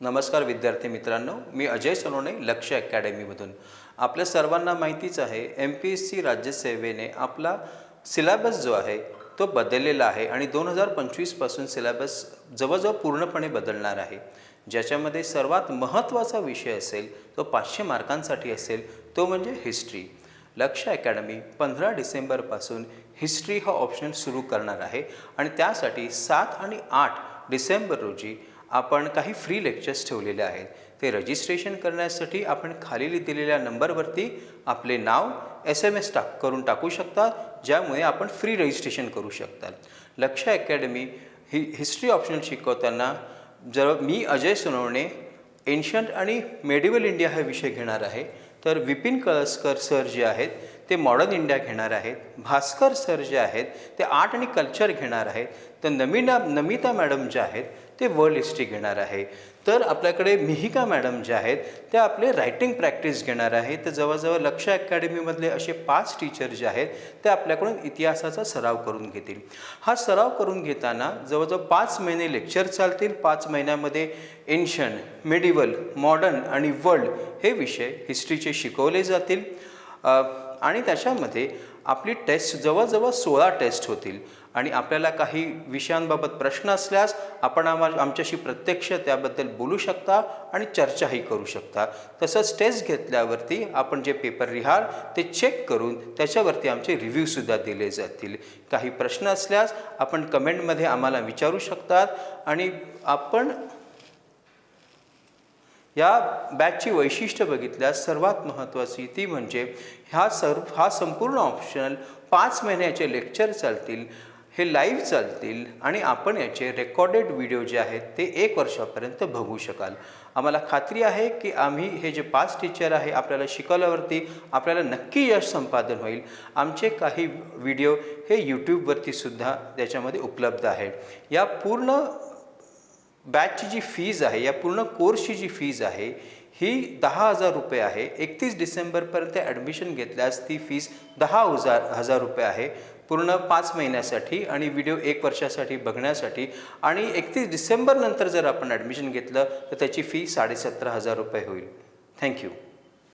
नमस्कार विद्यार्थी मित्रांनो, मी अजय सोनवणे लक्ष्य अकॅडमीमधून. आपल्या सर्वांना माहितीच आहे MPSC राज्यसेवेने आपला सिलेबस जो आहे तो बदललेला आहे आणि 2025 पासून सिलेबस जवळजवळ पूर्णपणे बदलणार आहे. ज्याच्यामध्ये सर्वात महत्त्वाचा विषय असेल तो 500 मार्कांसाठी असेल, तो म्हणजे हिस्ट्री. लक्ष्य अकॅडमी 15 डिसेंबरपासून हिस्ट्री हा ऑप्शन सुरू करणार आहे आणि त्यासाठी 7 आणि 8 डिसेंबर रोजी आपण काही फ्री लेक्चर्स ठेवलेले आहेत. ते रजिस्ट्रेशन करण्यासाठी आपण खाली दिलेल्या नंबरवरती आपले नाव SMS करून टाकू शकता, ज्यामुळे आपण फ्री रजिस्ट्रेशन करू शकता. लक्ष्य अकॅडमी ही हिस्ट्री ऑप्शनल शिकवताना मी अजय सोनवणे एन्शंट आणि मेडिवल इंडिया हा विषय घेणार आहे, तर विपिन कळसकर सर जे आहेत ते मॉडर्न इंडिया घेणार आहेत. भास्कर सर जे आहेत ते आर्ट आणि कल्चर घेणार आहेत. तर नमिता मॅडम ज्या आहेत ते वर्ल्ड हिस्ट्री घेणार आहे. तर आपल्याकडे मिहिका मॅडम ज्या आहेत त्या आपले रायटिंग प्रॅक्टिस घेणार आहेत. तर जवळजवळ लक्ष्य अकॅडमीमधले असे 5 टीचर जे आहेत ते आपल्याकडून इतिहासाचा सराव करून घेतील. हा सराव करून घेताना जवळजवळ 5 महिने लेक्चर चालतील. 5 महिन्यामध्ये एन्शंट, मेडिवल, मॉडर्न आणि वर्ल्ड हे विषय हिस्ट्रीचे शिकवले जातील. आणि त्याच्यामध्ये आपली टेस्ट जवळजवळ 16 टेस्ट होतील. आणि आपल्याला काही विषयांबाबत प्रश्न असल्यास आपण आमच्याशी प्रत्यक्ष त्याबद्दल बोलू शकता आणि चर्चाही करू शकता. तसंच टेस्ट घेतल्यावरती आपण जे पेपर लिहाल ते चेक करून त्याच्यावरती आमचे रिव्ह्यूसुद्धा दिले जातील. काही प्रश्न असल्यास आपण कमेंटमध्ये आम्हाला विचारू शकतात. आणि आपण या बॅचची वैशिष्ट्य बघितल्यास सर्वात महत्त्वाची ती म्हणजे हा संपूर्ण ऑप्शनल 5 महिन्याचे लेक्चर चालतील, हे लाईव्ह चालतील आणि आपण याचे रेकॉर्डेड व्हिडिओ जे आहेत ते 1 वर्षापर्यंत बघू शकाल. आम्हाला खात्री आहे की आम्ही हे जे 5 टीचर आहे आपल्याला शिकवल्यावरती आपल्याला नक्की यश संपादन होईल. आमचे काही व्हिडिओ हे यूट्यूबवरती सुद्धा त्याच्यामध्ये उपलब्ध आहे. या पूर्ण बॅचची जी फीज आहे, या पूर्ण कोर्सची जी फीज आहे ही 10,000 रुपये आहे. 31 डिसेंबरपर्यंत ॲडमिशन घेतल्यास ती फीज 10,000 रुपये आहे पूर्ण 5 महिन्यासाठी आणि व्हिडिओ 1 वर्षासाठी बघण्यासाठी. आणि 31 डिसेंबरनंतर जर आपण ॲडमिशन घेतलं तर त्याची फी 17,500 रुपये होईल. थँक्यू.